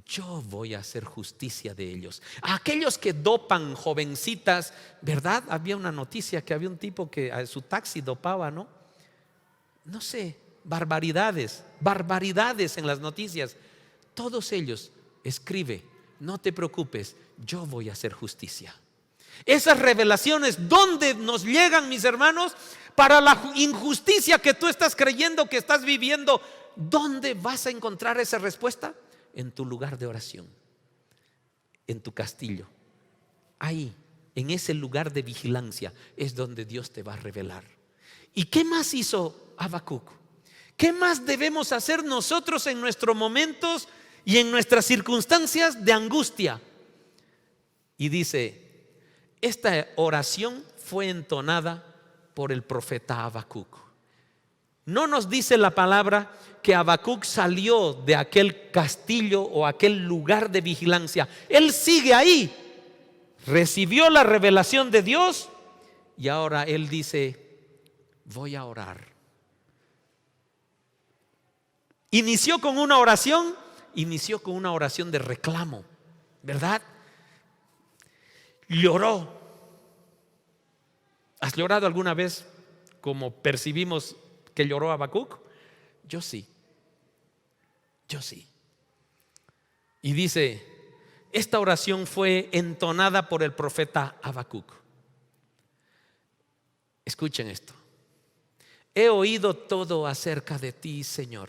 yo voy a hacer justicia de ellos. Aquellos que dopan jovencitas, ¿verdad? Había una noticia que había un tipo que a su taxi dopaba, ¿no? No sé, barbaridades en las noticias. Todos ellos, escribe, no te preocupes, yo voy a hacer justicia. Esas revelaciones, ¿dónde nos llegan, mis hermanos? Para la injusticia que tú estás creyendo que estás viviendo, ¿dónde vas a encontrar esa respuesta? En tu lugar de oración, en tu castillo. Ahí, en ese lugar de vigilancia, es donde Dios te va a revelar. ¿Y qué más hizo Habacuc? ¿Qué más debemos hacer nosotros en nuestros momentos y en nuestras circunstancias de angustia? Y dice: esta oración fue entonada por el profeta Habacuc. No nos dice la palabra que Habacuc salió de aquel castillo o aquel lugar de vigilancia. Él sigue ahí, recibió la revelación de Dios y ahora él dice: voy a orar. Inició con una oración de reclamo, ¿verdad? Lloró. ¿Has llorado alguna vez como percibimos que lloró Habacuc? Yo sí. Y dice, esta oración fue entonada por el profeta Habacuc. Escuchen esto. He oído todo acerca de ti, Señor.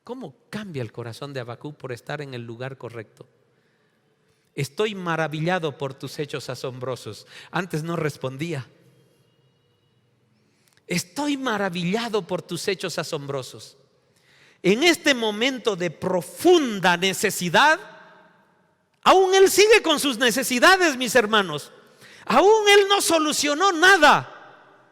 ¿Cómo cambia el corazón de Habacuc por estar en el lugar correcto? Estoy maravillado por tus hechos asombrosos. Antes no respondía. Estoy maravillado por tus hechos asombrosos. En este momento de profunda necesidad, aún él sigue con sus necesidades, mis hermanos. Aún él no solucionó nada.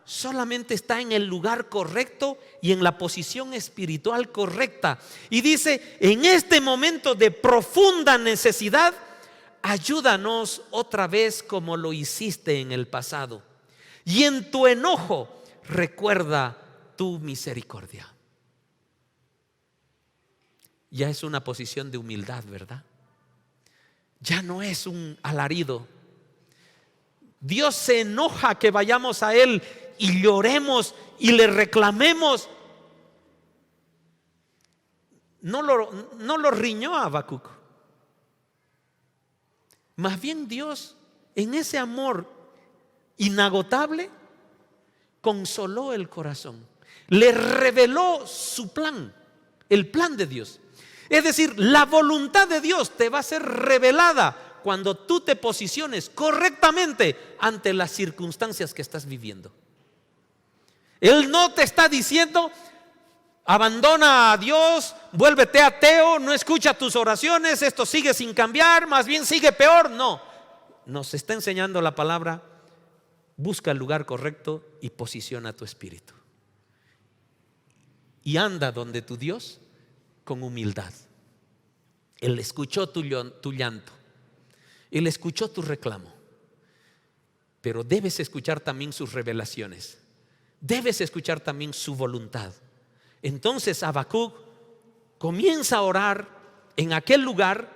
Solamente está en el lugar correcto y en la posición espiritual correcta. Y dice, en este momento de profunda necesidad, ayúdanos otra vez como lo hiciste en el pasado. Y en tu enojo, recuerda tu misericordia. Ya es una posición de humildad, ¿verdad? Ya no es un alarido. Dios se enoja que vayamos a Él y lloremos y le reclamemos. No lo riñó a Habacuc. Más bien Dios, en ese amor inagotable, consoló el corazón. Le reveló su plan, el plan de Dios. Es decir, la voluntad de Dios te va a ser revelada cuando tú te posiciones correctamente ante las circunstancias que estás viviendo. Él no te está diciendo, abandona a Dios, vuélvete ateo, no escucha tus oraciones, esto sigue sin cambiar, más bien sigue peor. No, nos está enseñando la palabra, busca el lugar correcto y posiciona tu espíritu. Y anda donde tu Dios con humildad. Él escuchó tu llanto, Él escuchó tu reclamo, pero debes escuchar también sus revelaciones, debes escuchar también su voluntad. Entonces Habacuc comienza a orar en aquel lugar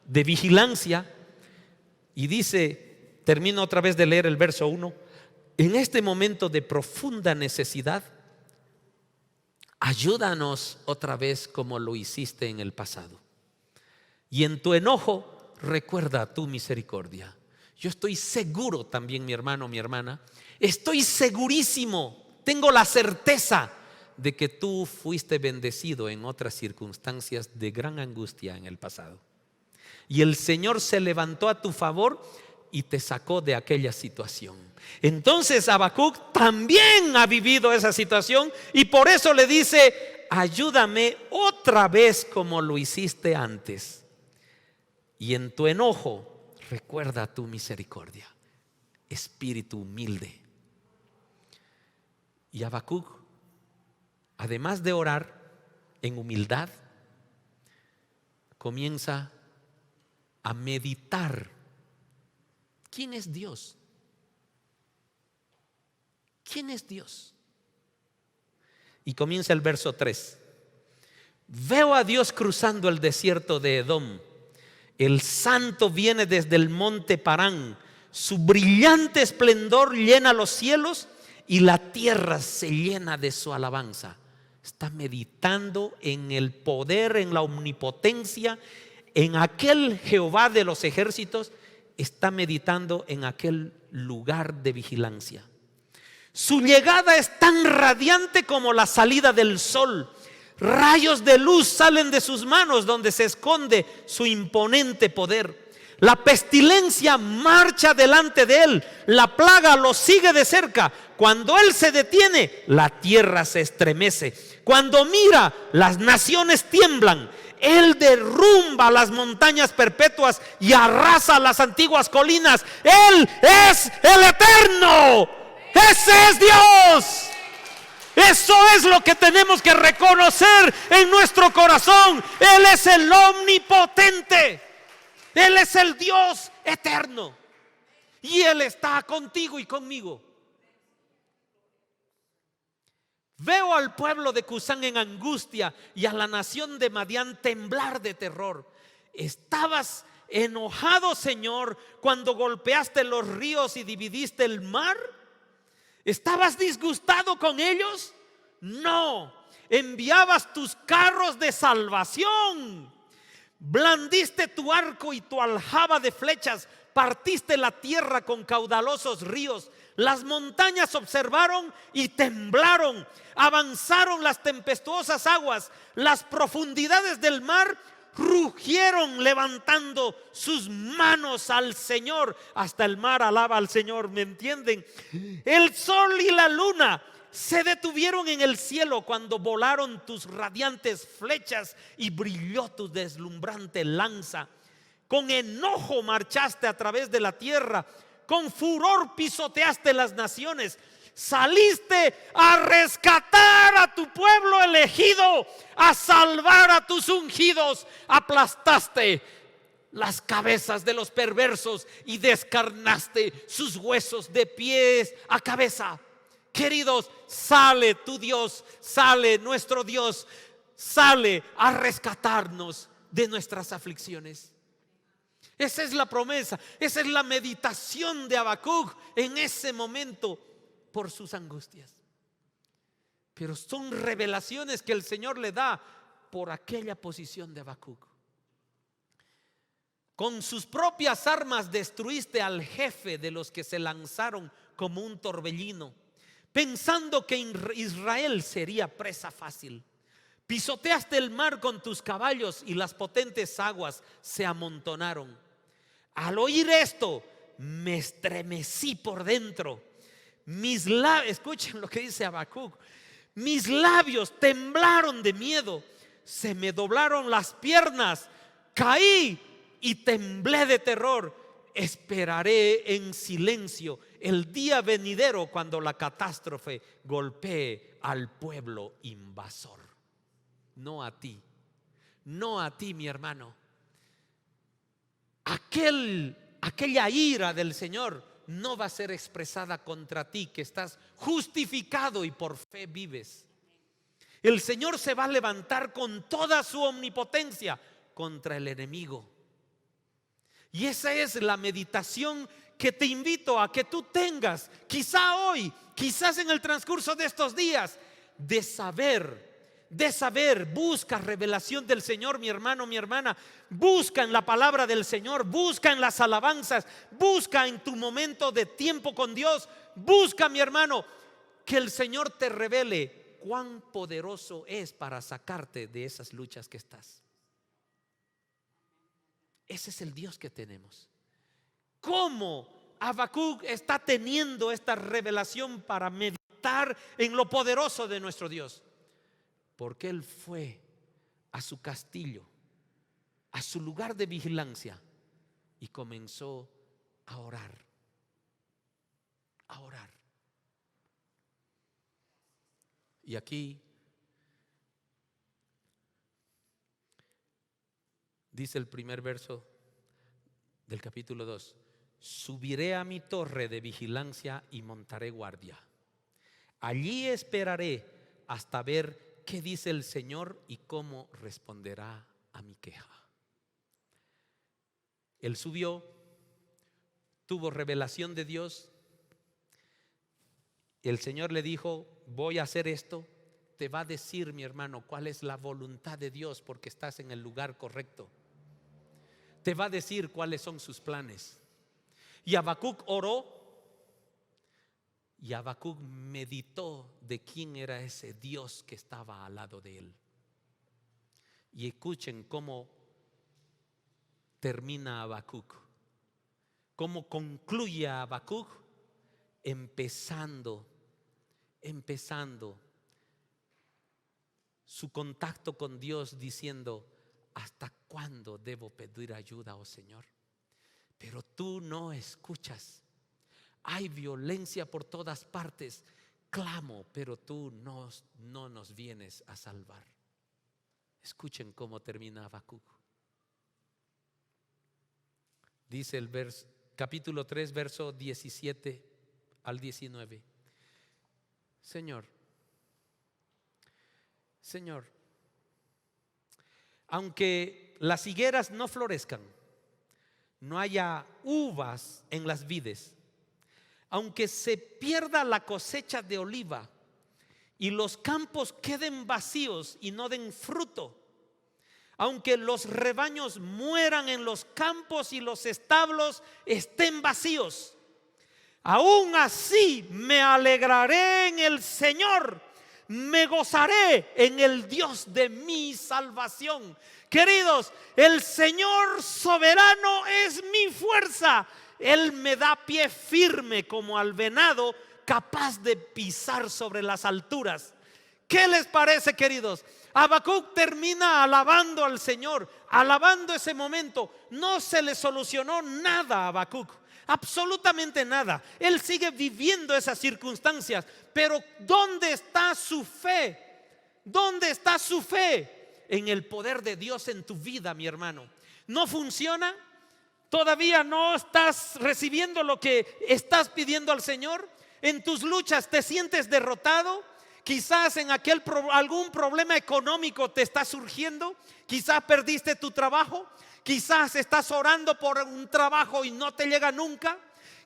de vigilancia y dice, termino otra vez de leer el verso 1, en este momento de profunda necesidad, ayúdanos otra vez como lo hiciste en el pasado. Y en tu enojo, recuerda tu misericordia. Yo estoy seguro también, mi hermano, mi hermana, estoy segurísimo, tengo la certeza de que tú fuiste bendecido en otras circunstancias de gran angustia en el pasado. Y el Señor se levantó a tu favor y te sacó de aquella situación. Entonces Habacuc también ha vivido esa situación y por eso le dice, ayúdame otra vez como lo hiciste antes. Y en tu enojo recuerda tu misericordia. Espíritu humilde. Y Habacuc, además de orar en humildad, comienza a meditar. ¿Quién es Dios? ¿Quién es Dios? Y comienza el verso 3. Veo a Dios cruzando el desierto de Edom. El santo viene desde el monte Parán. Su brillante esplendor llena los cielos y la tierra se llena de su alabanza. Está meditando en el poder, en la omnipotencia, en aquel Jehová de los ejércitos. Está meditando en aquel lugar de vigilancia. Su llegada es tan radiante como la salida del sol. Rayos de luz salen de sus manos donde se esconde su imponente poder. La pestilencia marcha delante de él. La plaga lo sigue de cerca. Cuando él se detiene, la tierra se estremece. Cuando mira, las naciones tiemblan. Él derrumba las montañas perpetuas y arrasa las antiguas colinas. Él es el eterno. Ese es Dios. Eso es lo que tenemos que reconocer en nuestro corazón. Él es el omnipotente. Él es el Dios eterno. Y Él está contigo y conmigo. Veo al pueblo de Cusán en angustia y a la nación de Madián temblar de terror. ¿Estabas enojado, Señor, cuando golpeaste los ríos y dividiste el mar? ¿Estabas disgustado con ellos? No, enviabas tus carros de salvación. Blandiste tu arco y tu aljaba de flechas, partiste la tierra con caudalosos ríos. Las montañas observaron y temblaron, avanzaron las tempestuosas aguas, las profundidades del mar rugieron levantando sus manos al Señor. Hasta el mar alaba al Señor, ¿me entienden? El sol y la luna se detuvieron en el cielo cuando volaron tus radiantes flechas y brilló tu deslumbrante lanza. Con enojo marchaste a través de la tierra, con furor pisoteaste las naciones. Saliste a rescatar a tu pueblo elegido, a salvar a tus ungidos. Aplastaste las cabezas de los perversos y descarnaste sus huesos de pies a cabeza. Queridos, sale tu Dios, sale nuestro Dios, sale a rescatarnos de nuestras aflicciones. Esa es la promesa, esa es la meditación de Habacuc en ese momento por sus angustias. Pero son revelaciones que el Señor le da por aquella posición de Habacuc. Con sus propias armas destruiste al jefe de los que se lanzaron como un torbellino, pensando que Israel sería presa fácil. Pisoteaste el mar con tus caballos y las potentes aguas se amontonaron. Al oír esto, me estremecí por dentro. Mis labios, escuchen lo que dice Habacuc, mis labios temblaron de miedo, se me doblaron las piernas, caí y temblé de terror. Esperaré en silencio el día venidero cuando la catástrofe golpee al pueblo invasor. No a ti, no a ti, mi hermano. Aquella ira del Señor no va a ser expresada contra ti, que estás justificado y por fe vives. El Señor se va a levantar con toda su omnipotencia contra el enemigo. Y esa es la meditación que te invito a que tú tengas, quizá hoy, quizás en el transcurso de estos días, de saber, busca revelación del Señor, mi hermano, mi hermana. Busca en la palabra del Señor, busca en las alabanzas, busca en tu momento de tiempo con Dios. Busca, mi hermano, que el Señor te revele cuán poderoso es para sacarte de esas luchas que estás. Ese es el Dios que tenemos. ¿Cómo Habacuc está teniendo esta revelación para meditar en lo poderoso de nuestro Dios? Porque él fue a su castillo, a su lugar de vigilancia, y comenzó a orar. A orar. Y aquí dice el primer verso del capítulo 2: subiré a mi torre de vigilancia y montaré guardia. Allí esperaré hasta ver qué dice el Señor y cómo responderá a mi queja. Él subió, tuvo revelación de Dios. El Señor le dijo: voy a hacer esto. Te va a decir, mi hermano, cuál es la voluntad de Dios, porque estás en el lugar correcto. Te va a decir cuáles son sus planes. Y Habacuc oró, y Habacuc meditó de quién era ese Dios que estaba al lado de él. Y escuchen cómo termina Habacuc, cómo concluye Habacuc, empezando su contacto con Dios, diciendo: ¿hasta cuándo debo pedir ayuda, oh Señor? Pero tú no escuchas. Hay violencia por todas partes. Clamo, pero tú no nos vienes a salvar. Escuchen cómo termina Habacuc. Dice el capítulo 3, verso 17 al 19. Señor, aunque las higueras no florezcan, no haya uvas en las vides, aunque se pierda la cosecha de oliva y los campos queden vacíos y no den fruto, Aunque los rebaños mueran en los campos y los establos estén vacíos, aún así me alegraré en el Señor, me gozaré en el Dios de mi salvación. Queridos, el Señor soberano es mi fuerza. Él me da pie firme como al venado, capaz de pisar sobre las alturas. ¿Qué les parece, queridos? Habacuc termina alabando al Señor, alabando ese momento. No se le solucionó nada a Habacuc, absolutamente nada. Él sigue viviendo esas circunstancias, pero ¿dónde está su fe? ¿Dónde está su fe? En el poder de Dios en tu vida, mi hermano. ¿No funciona? ¿Todavía no estás recibiendo lo que estás pidiendo al Señor? ¿En tus luchas te sientes derrotado? Quizás en algún problema económico te está surgiendo. Quizás perdiste tu trabajo. Quizás estás orando por un trabajo y no te llega nunca.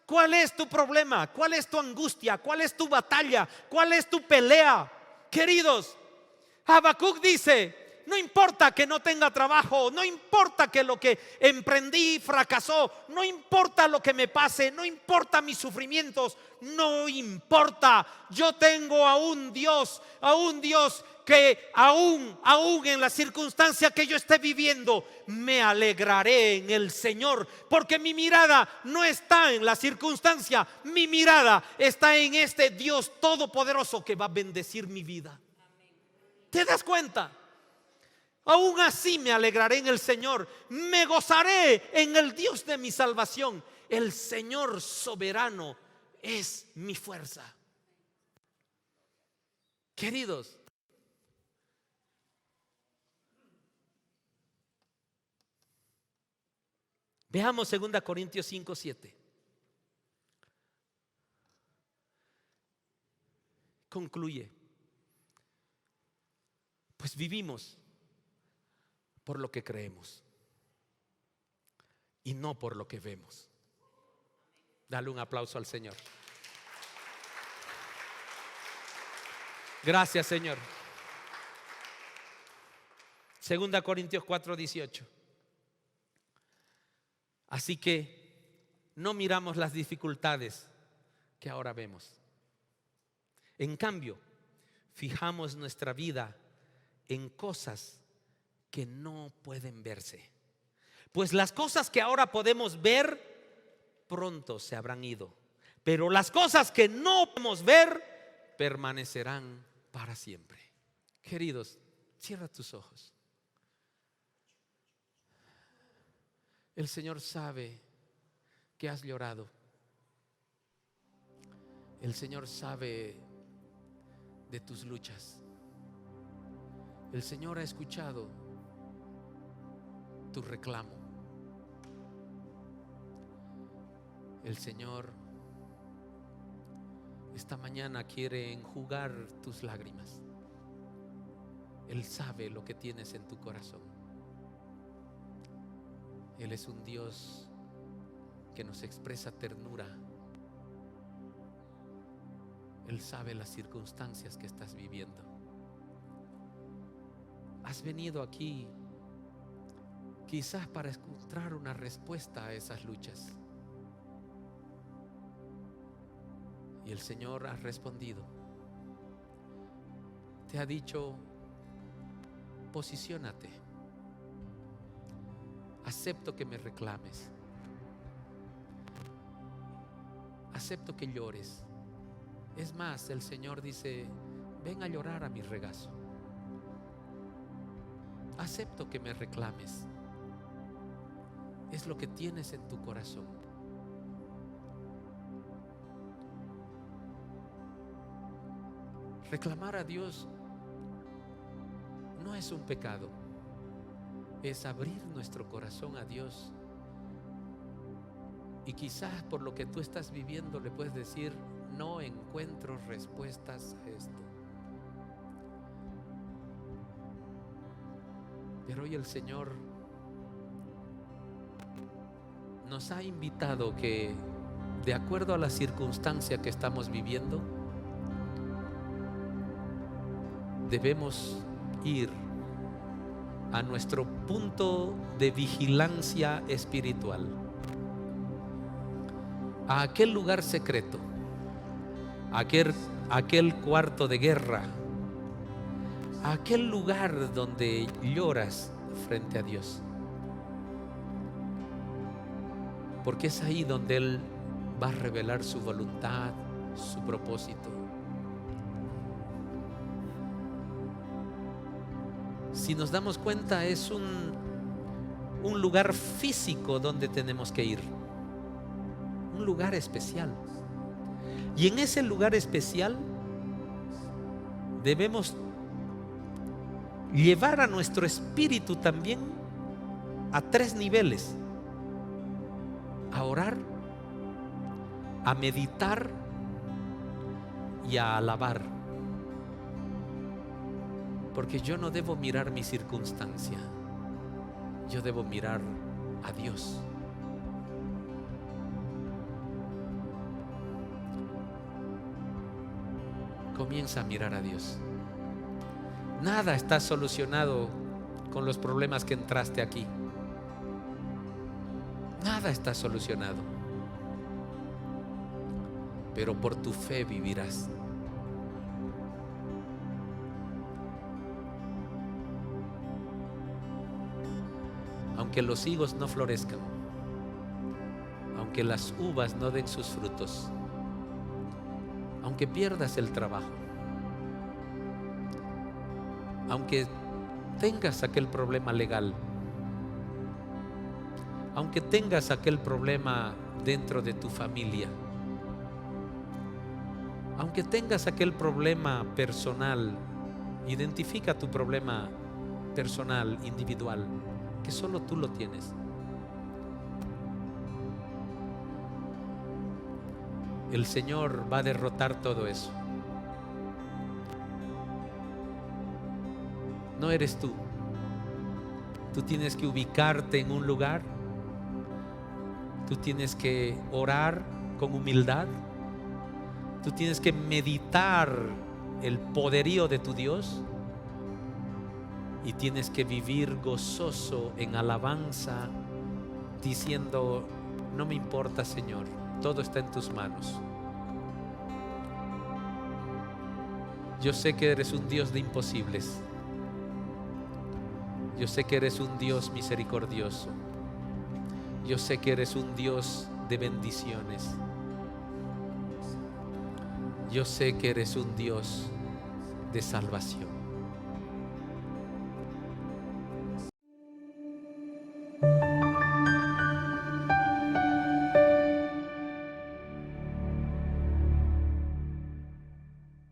¿Cuál es tu problema? ¿Cuál es tu angustia? ¿Cuál es tu batalla? ¿Cuál es tu pelea? Queridos, Habacuc dice: no importa que no tenga trabajo, no importa que lo que emprendí fracasó, no importa lo que me pase, no importa mis sufrimientos, no importa. Yo tengo a un Dios que aún en la circunstancia que yo esté viviendo, me alegraré en el Señor, porque mi mirada no está en la circunstancia, mi mirada está en este Dios todopoderoso que va a bendecir mi vida. ¿Te das cuenta? Aún así me alegraré en el Señor, me gozaré en el Dios de mi salvación. El Señor soberano es mi fuerza. Queridos, veamos 2 Corintios 5:7. Concluye: pues vivimos por lo que creemos y no por lo que vemos. Dale un aplauso al Señor. Gracias, Señor. 2 Corintios 4:18. Así que no miramos las dificultades que ahora vemos. En cambio, fijamos nuestra vida en cosas que no pueden verse. Pues las cosas que ahora podemos ver pronto se habrán ido, pero las cosas que no podemos ver permanecerán para siempre. Queridos, cierra tus ojos. El Señor sabe que has llorado. El Señor sabe de tus luchas. El Señor ha escuchado tu reclamo. El Señor esta mañana quiere enjugar tus lágrimas. Él sabe lo que tienes en tu corazón. Él es un Dios que nos expresa ternura. Él sabe las circunstancias que estás viviendo. Has venido aquí quizás para encontrar una respuesta a esas luchas. Y el Señor ha respondido. Te ha dicho: posiciónate. Acepto que me reclames. Acepto que llores. Es más, el Señor dice: ven a llorar a mi regazo. Acepto que me reclames. Es lo que tienes en tu corazón. Reclamar a Dios no es un pecado. Es abrir nuestro corazón a Dios. Y quizás por lo que tú estás viviendo le puedes decir: no encuentro respuestas a esto. Pero hoy el Señor nos ha invitado que, de acuerdo a la circunstancia que estamos viviendo, debemos ir a nuestro punto de vigilancia espiritual, a aquel lugar secreto, aquel cuarto de guerra, a aquel lugar donde lloras frente a Dios, porque es ahí donde Él va a revelar su voluntad, su propósito. Si nos damos cuenta, es un lugar físico donde tenemos que ir, un lugar especial. Y en ese lugar especial debemos llevar a nuestro espíritu también a 3 niveles: a orar, a meditar y a alabar. Porque yo no debo mirar mi circunstancia, yo debo mirar a Dios. Comienza a mirar a Dios. Nada está solucionado con los problemas que entraste aquí. Nada está solucionado. Pero por tu fe vivirás. Aunque los higos no florezcan, aunque las uvas no den sus frutos, aunque pierdas el trabajo, aunque tengas aquel problema legal, aunque tengas aquel problema dentro de tu familia, aunque tengas aquel problema personal, identifica tu problema personal, individual, que solo tú lo tienes. El Señor va a derrotar todo eso. No eres tú. Tú tienes que ubicarte en un lugar. Tú tienes que orar con humildad. Tú tienes que meditar el poderío de tu Dios. Y tienes que vivir gozoso en alabanza, diciendo: no me importa, Señor, todo está en tus manos. Yo sé que eres un Dios de imposibles. Yo sé que eres un Dios misericordioso. Yo sé que eres un Dios de bendiciones. Yo sé que eres un Dios de salvación.